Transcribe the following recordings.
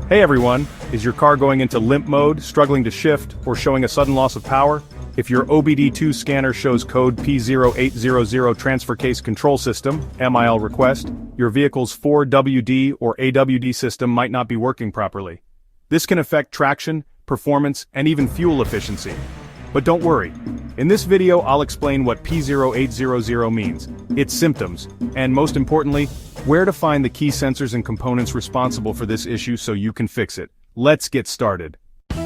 Hey everyone, is your car going into limp mode, struggling to shift, or showing a sudden loss of power? If your OBD-II scanner shows code P0800 Transfer Case Control System, MIL request, your vehicle's 4WD or AWD system might not be working properly. This can affect traction, performance, and even fuel efficiency. But don't worry. In this video I'll explain what P0800 means, its symptoms, and most importantly, where to find the key sensors and components responsible for this issue so you can fix it. Let's get started.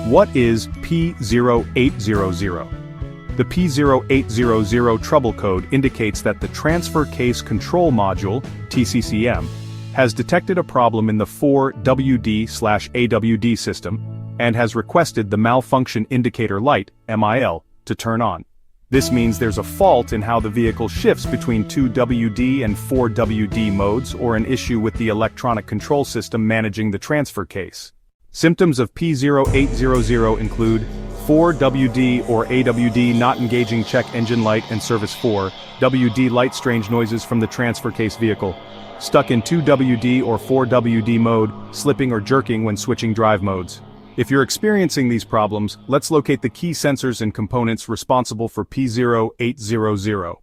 What is P0800? The P0800 Trouble Code indicates that the Transfer Case Control Module, TCCM, has detected a problem in the 4WD/AWD system, and has requested the malfunction indicator light, MIL, to turn on. This means there's a fault in how the vehicle shifts between 2WD and 4WD modes or an issue with the electronic control system managing the transfer case. Symptoms of P0800 include 4WD or AWD not engaging check engine light and service 4WD light, strange noises from the transfer case vehicle, stuck in 2WD or 4WD mode, slipping or jerking when switching drive modes. If you're experiencing these problems, let's locate the key sensors and components responsible for P0800.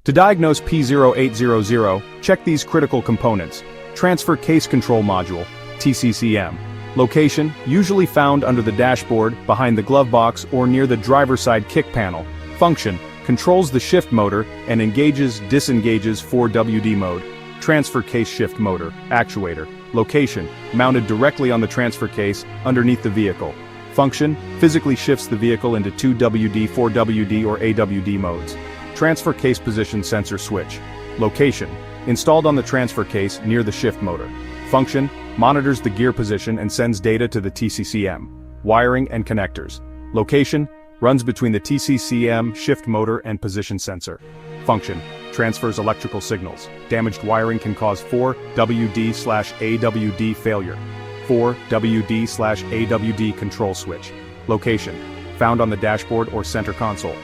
To diagnose P0800, check these critical components. Transfer Case Control Module, TCCM. Location, usually found under the dashboard, behind the glove box, or near the driver's side kick panel. Function, controls the shift motor, and disengages 4WD mode. Transfer Case Shift Motor, Actuator. Location, mounted directly on the transfer case, underneath the vehicle. Function, physically shifts the vehicle into 2WD, 4WD or AWD modes. Transfer Case Position Sensor Switch. Location, installed on the transfer case near the shift motor. Function, monitors the gear position and sends data to the TCCM. Wiring and connectors. Location, runs between the TCCM shift motor and position sensor. Function, transfers electrical signals. Damaged wiring can cause 4WD/AWD failure. 4WD/AWD control switch. Location, found on the dashboard or center console.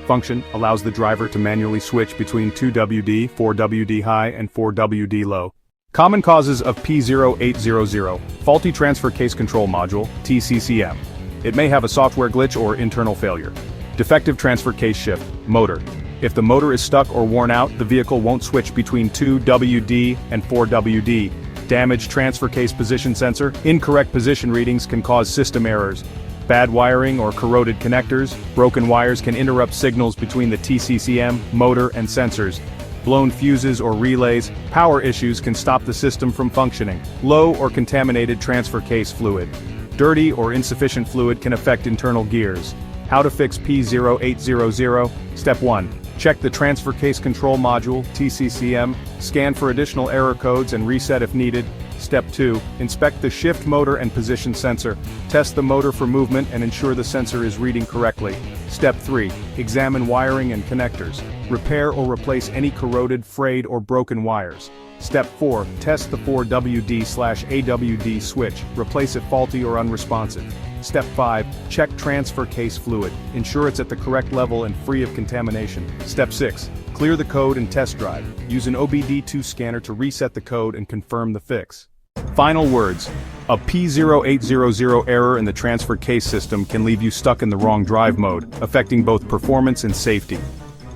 Function, allows the driver to manually switch between 2WD, 4WD high and 4WD low. Common causes of P0800, faulty transfer case control module, TCCM. It may have a software glitch or internal failure. Defective transfer case shift, motor. If the motor is stuck or worn out, the vehicle won't switch between 2WD and 4WD. Damaged transfer case position sensor, incorrect position readings can cause system errors. Bad wiring or corroded connectors, broken wires can interrupt signals between the TCCM, motor and sensors. Blown fuses or relays, power issues can stop the system from functioning. Low or contaminated transfer case fluid. Dirty or insufficient fluid can affect internal gears. How to fix P0800? Step 1. Check the Transfer Case Control Module, TCCM, scan for additional error codes and reset if needed. Step 2. Inspect the shift motor and position sensor. Test the motor for movement and ensure the sensor is reading correctly. Step 3. Examine wiring and connectors. Repair or replace any corroded, frayed, or broken wires. Step 4. Test the 4WD/AWD switch. Replace it faulty or unresponsive. Step 5. Check transfer case fluid. Ensure it's at the correct level and free of contamination. Step 6. Clear the code and test drive. Use an OBD-II scanner to reset the code and confirm the fix. Final words. A P0800 error in the transfer case system can leave you stuck in the wrong drive mode, affecting both performance and safety.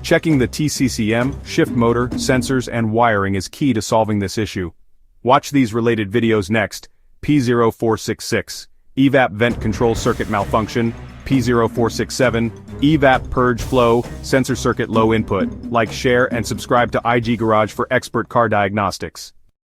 Checking the TCCM, shift motor, sensors, and wiring is key to solving this issue. Watch these related videos next. P0466. EVAP vent control circuit malfunction, P0467, EVAP purge flow, sensor circuit low input. Like, share, and subscribe to IG Garage for expert car diagnostics.